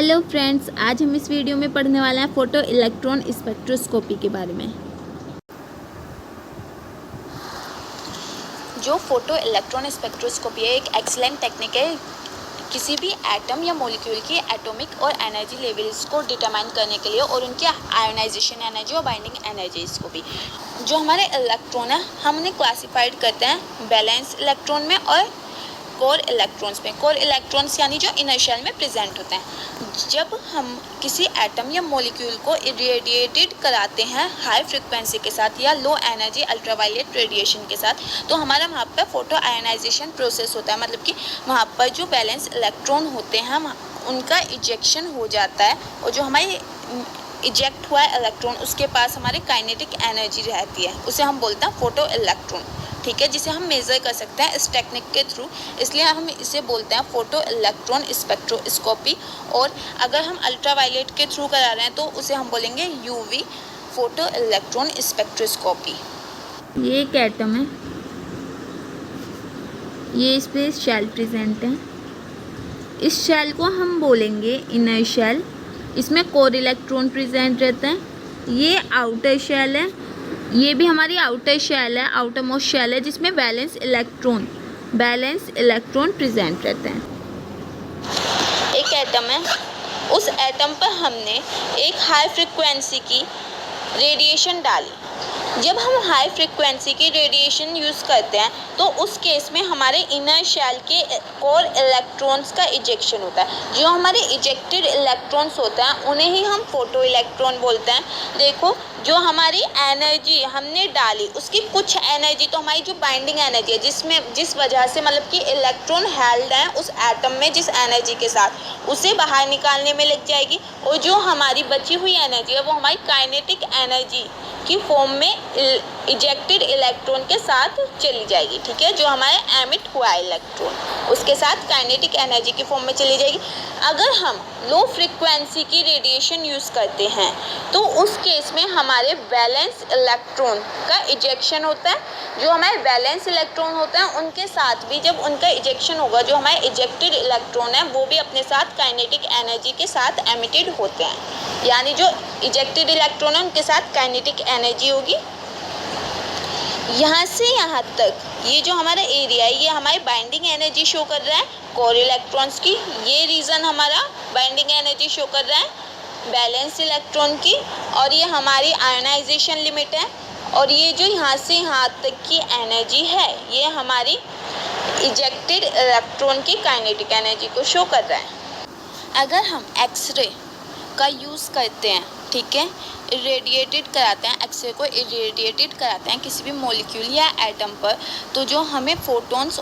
Hello friends, आज हम इस वीडियो में पढ़ने वाले हैं फोटो इलेक्ट्रॉन स्पेक्ट्रोस्कोपी के बारे में। जो फोटो इलेक्ट्रॉन स्पेक्ट्रोस्कोपी है एक एक्सीलेंट टेक्निक है किसी भी एटम या मॉलिक्यूल की एटॉमिक और एनर्जी लेवल्स को डिटरमाइन करने के लिए और उनकी आयोनाइजेशन एनर्जी और बाइंडिंग एनर्जीज को भी। जो हमारे इलेक्ट्रॉन है हम उन्हें क्लासिफाइड करते हैं बैलेंस इलेक्ट्रॉन में और कोर इलेक्ट्रॉन्स में। कोर इलेक्ट्रॉन्स यानी जो इनर शेल में प्रेजेंट होते हैं। जब हम किसी एटम या मॉलिक्यूल को इरेडिएटेड कराते हैं हाई फ्रिक्वेंसी के साथ या लो एनर्जी अल्ट्रावायलेट रेडिएशन के साथ, तो हमारा वहाँ पर फोटो आयोनाइजेशन प्रोसेस होता है। मतलब कि वहाँ पर जो बैलेंस इलेक्ट्रॉन होते हैं उनका इजेक्शन हो जाता है और जो हमारी इजेक्ट हुआ है इलेक्ट्रॉन उसके पास हमारे काइनेटिक एनर्जी रहती है, उसे हम बोलते हैं फोटो इलेक्ट्रॉन। ठीक है, जिसे हम मेज़र कर सकते हैं इस टेक्निक के थ्रू, इसलिए हम इसे बोलते हैं फोटो इलेक्ट्रॉन स्पेक्ट्रोस्कोपी। और अगर हम अल्ट्रावायलेट के थ्रू करा रहे हैं तो उसे हम बोलेंगे यूवी फोटो इलेक्ट्रॉन स्पेक्ट्रोस्कोपी। ये एक एटम है, ये इस पे शेल प्रेजेंट है। इस शेल को हम बोलेंगे इनर शेल। इसमें कोर इलेक्ट्रॉन प्रेजेंट रहते हैं। ये आउटर शेल है, ये भी हमारी आउटर शेल है, आउटर मोस्ट शेल है, जिसमें बैलेंस इलेक्ट्रॉन प्रेजेंट रहते हैं। एक एटम है, उस एटम पर हमने एक हाई फ्रिक्वेंसी की रेडिएशन डाली। जब हम हाई फ्रिक्वेंसी की रेडिएशन यूज़ करते हैं तो उस केस में हमारे इनर शेल के कोर इलेक्ट्रॉन्स का इजेक्शन होता है। जो हमारे इजेक्टेड इलेक्ट्रॉन्स होते हैं उन्हें ही हम फोटो इलेक्ट्रॉन बोलते हैं। देखो, जो हमारी एनर्जी हमने डाली उसकी कुछ एनर्जी तो हमारी जो बाइंडिंग एनर्जी है, जिस वजह से मतलब कि इलेक्ट्रॉन हेल्ड है उस एटम में जिस एनर्जी के साथ, उसे बाहर निकालने में लग जाएगी। और जो हमारी बची हुई एनर्जी है वो हमारी काइनेटिक एनर्जी की फॉर्म में इजेक्टेड इलेक्ट्रॉन के साथ चली जाएगी। ठीक है, जो हमारे एमिट हुआ इलेक्ट्रॉन उसके साथ काइनेटिक एनर्जी की फॉर्म में चली जाएगी। अगर हम लो फ्रिक्वेंसी की रेडिएशन यूज़ करते हैं तो उस केस में हमारे वैलेंस इलेक्ट्रॉन का इजेक्शन होता है। जो हमारे वैलेंस इलेक्ट्रॉन होते हैं उनके साथ भी जब उनका इजेक्शन होगा, जो हमारे इजेक्टेड इलेक्ट्रॉन है वो भी अपने साथ काइनेटिक एनर्जी के साथ एमिटेड होते हैं। यानी जो इजेक्टेड इलेक्ट्रॉन है उनके साथ काइनेटिक एनर्जी होगी। यहाँ से यहाँ तक ये जो हमारा एरिया है ये हमारी बाइंडिंग एनर्जी शो कर रहा है कोर इलेक्ट्रॉन्स की। ये रीज़न हमारा बाइंडिंग एनर्जी शो कर रहा है बैलेंस इलेक्ट्रॉन की। और ये हमारी आयोनाइजेशन लिमिट है। और ये जो यहाँ से यहाँ तक की एनर्जी है ये हमारी इजेक्टेड इलेक्ट्रॉन की काइनेटिक एनर्जी को शो कर रहा है। अगर हम एक्सरे का यूज़ करते हैं, ठीक है, इरेडिएटेड कराते हैं, एक्सरे को इरेडिएटेड कराते हैं किसी भी मॉलिक्यूल या एटम पर, तो जो हमें फोटॉन्स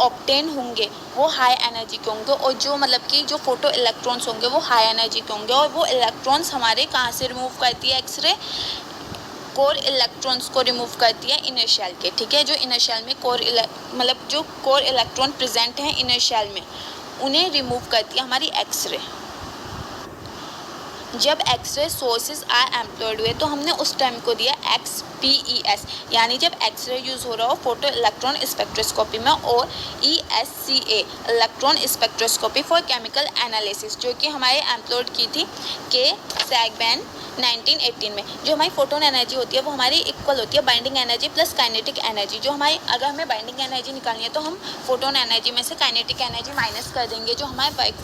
ऑब्टेन होंगे वो हाई एनर्जी के होंगे। और जो मतलब कि जो फोटो इलेक्ट्रॉन्स होंगे वो हाई एनर्जी के होंगे। और वो इलेक्ट्रॉन्स हमारे कहाँ से रिमूव करती है एक्सरे? कोर इलेक्ट्रॉन्स को रिमूव करती है इनर शेल के। ठीक है, जो इनर शेल में जो कोर इलेक्ट्रॉन प्रेजेंट हैं इनर शेल में उन्हें रिमूव करती है हमारी एक्सरे। जब एक्सरे सोर्सेज आर एम्प्लॉयड हुए तो हमने उस टाइम को दिया XPES, यानी जब एक्सरे यूज़ हो रहा हो फोटो इलेक्ट्रॉन स्पेक्ट्रोस्कोपी में, और ESCA electron spectroscopy for chemical analysis, जो कि हमारे एम्प्लॉयड की थी के सैगबैन 1918 में। जो हमारी फोटोन एनर्जी होती है वो हमारी इक्वल होती है binding energy plus kinetic energy. जो हमारी अगर हमें बाइंडिंग एनर्जी निकालनी है तो हम फोटोन एनर्जी में से काइनेटिक एनर्जी माइनस कर देंगे। जो हमारा वर्क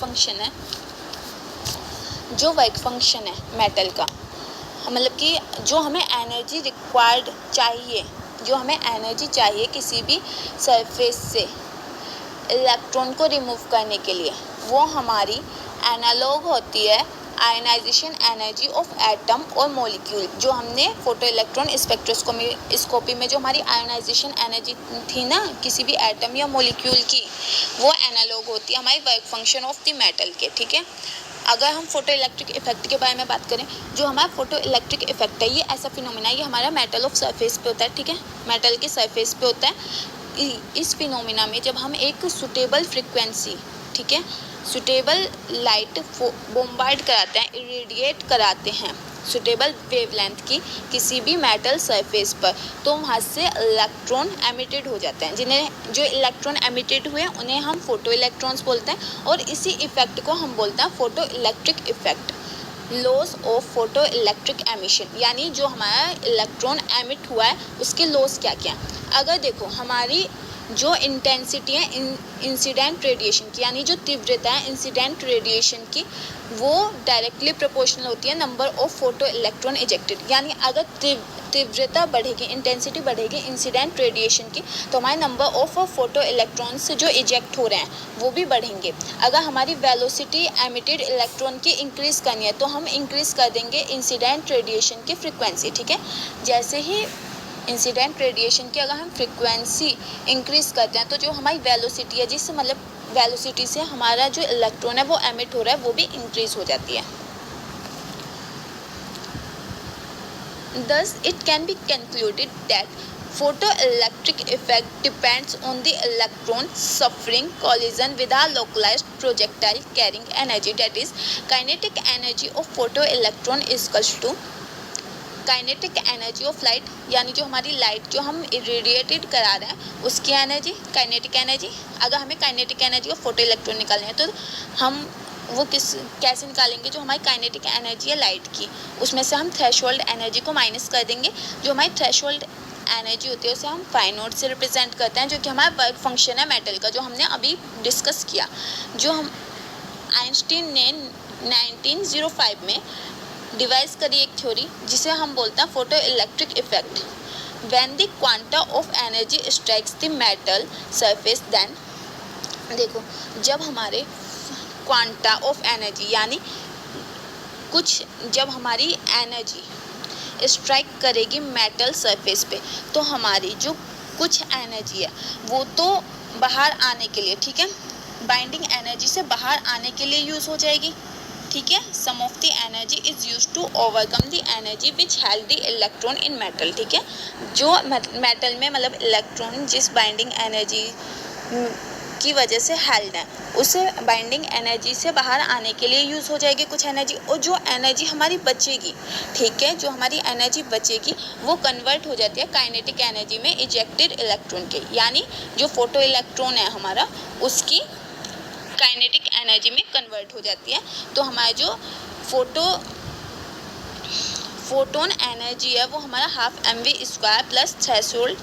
फंक्शन है मेटल का, मतलब कि जो हमें एनर्जी रिक्वायर्ड चाहिए, जो हमें एनर्जी चाहिए किसी भी सरफेस से इलेक्ट्रॉन को रिमूव करने के लिए, वो हमारी एनालॉग होती है आयोनाइजेशन एनर्जी ऑफ एटम और मॉलिक्यूल। जो हमने फोटो इलेक्ट्रॉन स्पेक्ट्रोस्कोपी में जो हमारी आयोनाइजेशन एनर्जी थी ना किसी भी एटम या मॉलिक्यूल की, वो एनालॉग होती है हमारी work function of the metal के। ठीक है, अगर हम फोटो इलेक्ट्रिक इफेक्ट के बारे में बात करें, जो हमारा फोटो इलेक्ट्रिक इफेक्ट है ये ऐसा फिनोमिना है, ये हमारा मेटल ऑफ सरफेस पे होता है। ठीक है, मेटल के सरफेस पे होता है। इस फिनोमिना में जब हम एक सुटेबल फ्रिक्वेंसी, ठीक है, सुटेबल लाइट बोम्बार्ड कराते हैं, इरेडिएट कराते हैं सुटेबल वेवलेंथ की किसी भी मेटल सरफेस पर, तो वहाँ से इलेक्ट्रॉन एमिटेड हो जाते हैं। जिन्हें जो इलेक्ट्रॉन एमिटेड हुए उन्हें हम फोटो इलेक्ट्रॉन्स बोलते हैं, और इसी इफेक्ट को हम बोलते हैं photo electric effect. Loss of photo electric emission, यानी जो हमारा इलेक्ट्रॉन एमिट हुआ है उसके लॉस क्या क्या। अगर देखो हमारी जो इंटेंसिटी है इंसिडेंट रेडिएशन की, यानी जो तीव्रता है इंसिडेंट रेडिएशन की, वो डायरेक्टली प्रोपोर्शनल होती है number of photo electron ejected. यानी अगर तीव्रता बढ़ेगी, इंटेंसिटी बढ़ेगी इंसिडेंट रेडिएशन की, तो हमारे नंबर ऑफ फोटो इलेक्ट्रॉन्स जो इजेक्ट हो रहे हैं वो भी बढ़ेंगे। अगर हमारी वेलोसिटी एमिटेड इलेक्ट्रॉन की इंक्रीज़ करनी है तो हम इंक्रीज़ कर देंगे इंसिडेंट रेडिएशन की फ्रिक्वेंसी, ठीक है। जैसे ही इंसिडेंट रेडिएशन की अगर हम फ्रिक्वेंसी इंक्रीज़ करते हैं तो जो हमारी वेलोसिटी है, जिससे मतलब वेलोसिटी से हमारा जो इलेक्ट्रॉन है वो एमिट हो रहा है वो भी इंक्रीज़ हो जाती है। Thus, it can be concluded that photoelectric effect depends on the electron suffering collision with a localized projectile carrying energy, that is, kinetic energy of photoelectron is equal to kinetic energy of light, यानी जो हमारी light जो हम irradiated करा रहे हैं उसकी energy, kinetic energy. अगर हमें kinetic energy of photo electron निकालनी है तो हम वो कैसे निकालेंगे, जो हमारी काइनेटिक एनर्जी है लाइट की उसमें से हम थ्रेशोल्ड एनर्जी को माइनस कर देंगे। जो हमारी थ्रेशोल्ड एनर्जी होती है उसे हम फाइ नॉट से रिप्रेजेंट करते हैं, जो कि हमारा वर्क फंक्शन है मेटल का, जो हमने अभी डिस्कस किया। जो हम आइंस्टीन ने 1905 में डिवाइस करी एक थ्योरी जिसे हम बोलते हैं photo electric effect. When the quanta of energy strikes the metal surface, then देखो जब हमारे क्वांटा ऑफ एनर्जी यानी कुछ जब हमारी एनर्जी स्ट्राइक करेगी मेटल सरफेस पे, तो हमारी जो कुछ एनर्जी है वो तो बाहर आने के लिए, ठीक है, बाइंडिंग एनर्जी से बाहर आने के लिए यूज़ हो जाएगी, ठीक है। Some of the energy is use to overcome the energy which held the electron in metal, ठीक है। जो मेटल में मतलब इलेक्ट्रॉन जिस बाइंडिंग एनर्जी की वजह से हेल्ड है, उसे बाइंडिंग एनर्जी से बाहर आने के लिए यूज़ हो जाएगी कुछ एनर्जी, और जो एनर्जी हमारी बचेगी, ठीक है, जो हमारी एनर्जी बचेगी वो कन्वर्ट हो जाती है काइनेटिक एनर्जी में इजेक्टेड इलेक्ट्रॉन के, यानी जो फोटो इलेक्ट्रॉन है हमारा उसकी काइनेटिक एनर्जी में कन्वर्ट हो जाती है। तो हमारा जो फोटोन एनर्जी है वो हमारा half mv² plus threshold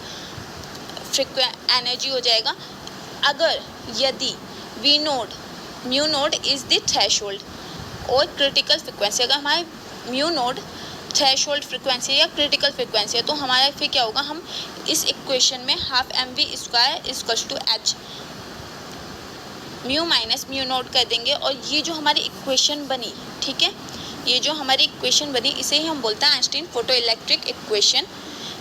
energy हो जाएगा। अगर यदि v naught mu naught is the threshold और क्रिटिकल फ्रिक्वेंसी, अगर हमारे म्यू नोड थ्रेशोल्ड फ्रिक्वेंसी या क्रिटिकल फ्रिक्वेंसी है तो हमारा फिर क्या होगा, हम इस इक्वेशन में half mv² equals to h mu minus mu naught कर देंगे, और ये जो हमारी इक्वेशन बनी, ठीक है, ये जो हमारी इक्वेशन बनी इसे ही हम बोलते हैं आइंस्टीन फोटो इलेक्ट्रिक इक्वेशन।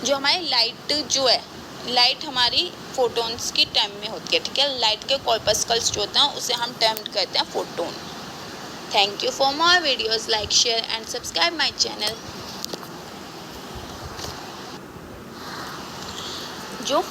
जो हमारी लाइट जो है, लाइट हमारी फोटोन्स की टर्म में होती है, ठीक है, लाइट के कॉर्पस्कल्स जो होते हैं उसे हम टर्म करते हैं photon. Thank you for more videos, like share and subscribe my channel. जो